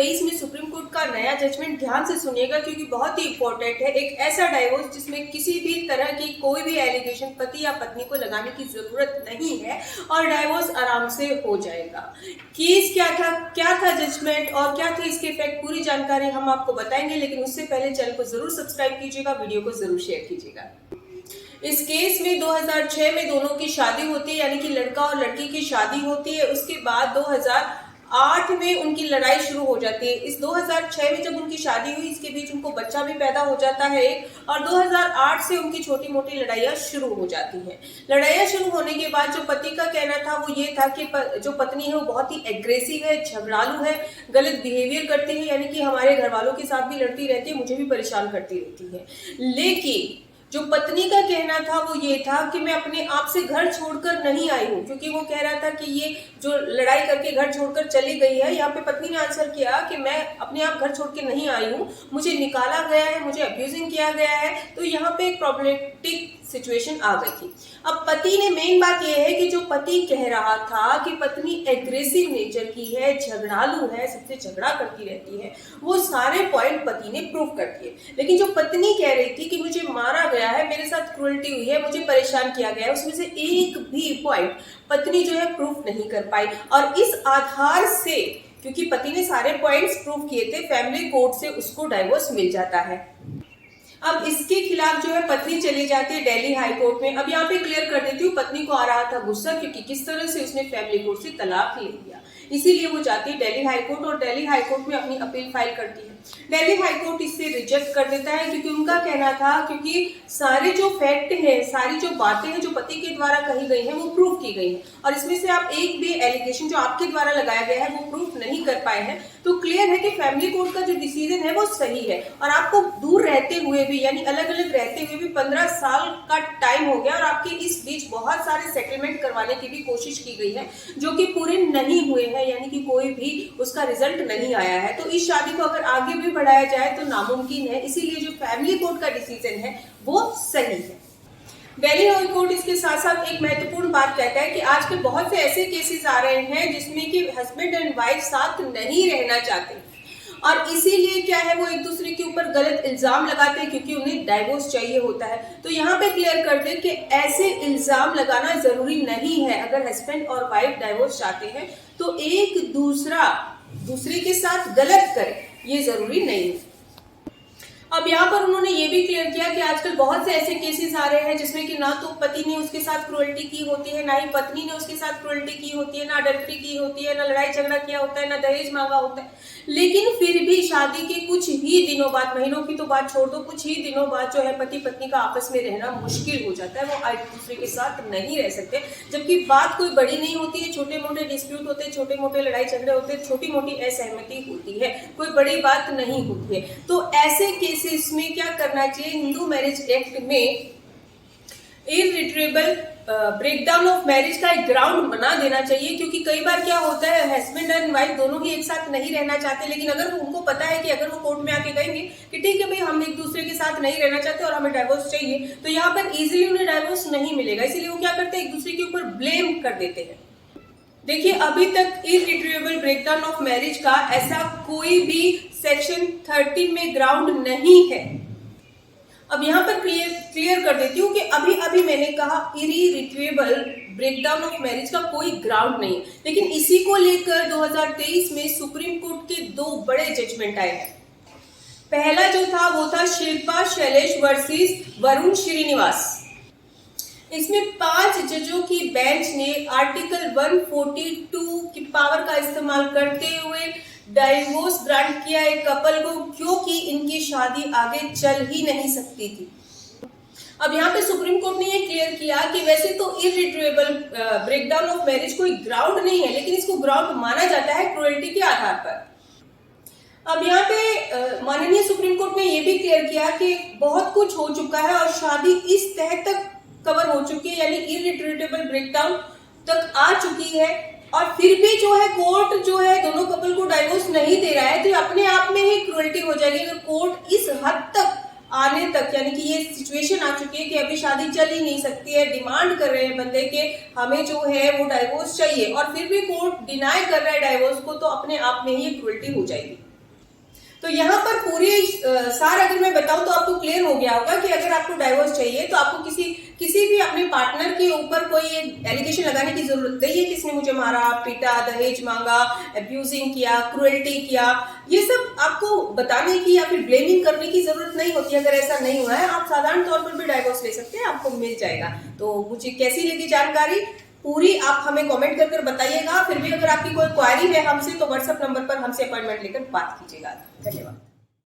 2023 में supreme court का नया जजमेंट ध्यान से सुनिएगा, क्योंकि बहुत ही इंपॉर्टेंट है। एक ऐसा डाइवोर्स जिसमें किसी भी तरह की कोई भी एलिगेशन पति या पत्नी को लगाने की जरूरत नहीं है और डाइवोर्स आराम से हो जाएगा। केस क्या था जजमेंट और क्या थे इसके इफेक्ट, पूरी जानकारी हम आपको बताएंगे। लेकिन उससे पहले चैनल को जरूर सब्सक्राइब कीजिएगा, वीडियो को जरूर शेयर कीजिएगा। इस केस में 2006 में दोनों की शादी होती है, यानी कि लड़का और लड़की की शादी होती है। उसके बाद 2008 में उनकी लड़ाई शुरू हो जाती है। इस 2006 में जब उनकी शादी हुई, इसके बीच उनको बच्चा भी पैदा हो जाता है और 2008 से उनकी छोटी मोटी लड़ाइयां शुरू हो जाती हैं। लड़ाइयां शुरू होने के बाद जो पति का कहना था वो ये था कि जो पत्नी है वो बहुत ही एग्रेसिव है, झगड़ालू है, गलत बिहेवियर करती है, यानी कि हमारे घर वालों के साथ भी लड़ती रहती है, मुझे भी परेशान करती रहती है। लेकिन जो पत्नी का कहना था वो ये था कि मैं अपने आप से घर छोड़कर नहीं आई हूँ, क्योंकि वो कह रहा था कि ये जो लड़ाई करके घर छोड़कर चली गई है। यहाँ पे पत्नी ने आंसर किया कि मैं अपने आप घर छोड़ के नहीं आई हूँ, मुझे निकाला गया है, मुझे अब्यूजिंग किया गया है। तो यहाँ पे एक प्रॉब्लमेटिक सिचुएशन आ गई थी। अब पति ने मेन बात यह है कि जो पति कह रहा था कि पत्नी एग्रेसिव नेचर की है, झगड़ालू है, सबसे झगड़ा करती रहती है, वो सारे पॉइंट पति ने प्रूव कर दिए। लेकिन जो पत्नी कह रही थी कि मुझे मारा गया है, मेरे साथ क्रूरटी हुई है, मुझे परेशान किया गया है, उसमें से एक भी पॉइंट पत्नी जो है प्रूफ नहीं कर पाई। और इस आधार से, क्योंकि पति ने सारे पॉइंट्स प्रूव किए थे, फैमिली कोर्ट से उसको डाइवोर्स मिल जाता है। अब इसके खिलाफ जो है पत्नी चली जाती है दिल्ली हाई कोर्ट में। अब यहाँ पे क्लियर कर देती हूँ, पत्नी को आ रहा था गुस्सा, क्योंकि किस तरह से उसने फैमिली कोर्ट से तलाक ले लिया, इसीलिए वो जाती है दिल्ली हाई कोर्ट और दिल्ली हाई कोर्ट में अपनी अपील फाइल करती है। दिल्ली हाई कोर्ट इससे रिजेक्ट कर देता है, क्योंकि उनका कहना था क्योंकि सारे जो फैक्ट हैं, सारी जो बातें हैं जो पति के द्वारा कही गई हैं वो प्रूव की गई हैं, और इसमें से आप एक भी एलिगेशन जो आपके द्वारा लगाया गया है वो प्रूफ नहीं कर पाए हैं। तो क्लियर है कि फैमिली कोर्ट का जो डिसीजन है वो सही है। और आपको दूर रहते हुए भी, यानी अलग अलग रहते हुए भी 15 साल का टाइम हो गया और आपके इस बीच बहुत सारे सेटलमेंट करवाने की भी कोशिश की गई है, जो कि पूरे नहीं हुए हैं, यानी कि कोई भी उसका रिजल्ट नहीं आया है। तो इस शादी को अगर आगे भी बढ़ाया जाए तो नामुमकिन है, इसीलिए जो फैमिली कोर्ट का डिसीजन है वो सही है। दिल्ली हाई कोर्ट इसके साथ साथ एक महत्वपूर्ण बात कहता है कि आजकल बहुत से ऐसे केसेस आ रहे हैं जिसमें कि हस्बैंड एंड वाइफ साथ नहीं रहना चाहते, और इसीलिए क्या है वो एक दूसरे के ऊपर गलत इल्जाम लगाते हैं, क्योंकि उन्हें डाइवोर्स चाहिए होता है। तो यहाँ पे क्लियर कर दे कि ऐसे इल्जाम लगाना जरूरी नहीं है। अगर हस्बैंड और वाइफ डाइवोर्स चाहते हैं तो एक दूसरे के साथ गलत करे, ये जरूरी नहीं है। अब यहाँ पर उन्होंने ये भी क्लियर किया कि आजकल बहुत से ऐसे केसेस आ रहे हैं जिसमें कि ना तो पति ने उसके साथ क्रूरल्टी की होती है, ना ही पत्नी ने उसके साथ क्रूरल्टी की होती है, ना अडल्ट्री की होती है, ना लड़ाई झगड़ा किया होता है, ना दहेज मांगा होता है। लेकिन फिर भी शादी के कुछ ही दिनों बाद, महीनों की तो बात छोड़ दो, कुछ ही दिनों बाद जो है पति पत्नी का आपस में रहना मुश्किल हो जाता है, वो एक दूसरे के साथ नहीं रह सकते। जबकि बात कोई बड़ी नहीं होती है, छोटे मोटे डिस्प्यूट होते हैं, छोटे मोटे लड़ाई झगड़े होते हैं, छोटी मोटी असहमति होती है, कोई बड़ी बात नहीं होती है। तो ऐसे केसेस में क्या करना चाहिए, हिंदू मैरिज एक्ट में इररिट्रेबल ब्रेकडाउन ऑफ मैरिज का एक ग्राउंड बना देना चाहिए। क्योंकि कई बार क्या होता है, हस्बैंड एंड वाइफ दोनों ही एक साथ नहीं रहना चाहते, लेकिन अगर उनको पता है कि अगर वो कोर्ट में आके कहेंगे कि ठीक है भाई हम एक दूसरे के साथ नहीं रहना चाहते और हमें डाइवोर्स चाहिए, तो यहाँ पर इजीली उन्हें डाइवोर्स नहीं मिलेगा। इसीलिए वो क्या करते हैं, एक दूसरे के ऊपर ब्लेम कर देते हैं। देखिए, अभी तक इररिट्रेबल ब्रेकडाउन ऑफ मैरिज का ऐसा कोई भी सेक्शन 13 में ग्राउंड नहीं है। अब यहाँ पर क्लियर कर देती हूँ कि अभी अभी मैंने कहा इररिट्रेबल ब्रेकडाउन ऑफ मैरिज का कोई ग्राउंड नहीं है, लेकिन इसी को लेकर 2023 में सुप्रीम कोर्ट के 2 बड़े जजमेंट आए हैं। पहला जो था वो था शिल्पा शैलेश वर्सेस वरुण श्रीनिवास। इसमें 5 जजों की बेंच ने आर्टिकल 142 की पावर का इस्तेमाल करते हुए डाइवोर्स ग्रांट किया एक कपल को, क्योंकि इनकी शादी आगे चल ही नहीं सकती थी। अब यहाँ पे सुप्रीम कोर्ट ने ये क्लियर किया कि वैसे तो इररिट्रेबल ब्रेकडाउन ऑफ मैरिज कोई ग्राउंड नहीं है, लेकिन इसको ग्राउंड माना जाता है क्रूरल्टी के आधार पर। अब यहाँ पे माननीय सुप्रीम कोर्ट ने ये भी क्लियर किया कि बहुत कुछ हो चुका है और शादी इस तह तक कवर हो चुकी है, यानी इररिट्रेबल ब्रेकडाउन तक आ चुकी है, और फिर भी जो है कोर्ट जो है दोनों कपल को डाइवोर्स नहीं दे रहा है, तो अपने आप में ही क्रूरल्टी हो जाएगी। अगर कोर्ट इस हद तक आने तक, यानी कि ये सिचुएशन आ चुकी है कि अभी शादी चल ही नहीं सकती है, डिमांड कर रहे हैं बंदे के हमें जो है वो डाइवोर्स चाहिए, और फिर भी कोर्ट डिनाई कर रहा है डाइवोर्स को, तो अपने आप में ही क्रूरल्टी हो जाएगी। तो यहाँ पर पूरी सार अगर मैं बताऊं तो आपको क्लियर हो गया होगा कि अगर आपको डाइवोर्स चाहिए तो आपको किसी भी अपने पार्टनर के ऊपर कोई एलिगेशन लगाने की जरूरत नहीं है। किसने मुझे मारा, पीटा, दहेज मांगा, अब्यूजिंग किया, क्रुएल्टी किया, ये सब आपको बताने की या फिर ब्लेमिंग करने की जरूरत नहीं होती। अगर ऐसा नहीं हुआ है, आप साधारण तौर पर भी डाइवोर्स ले सकते हैं, आपको मिल जाएगा। तो मुझे कैसी लगी जानकारी पूरी आप हमें कमेंट कर बताइएगा। फिर भी अगर आपकी कोई क्वारी है हमसे तो व्हाट्सएप नंबर पर हमसे अपॉइंटमेंट लेकर बात कीजिएगा। धन्यवाद।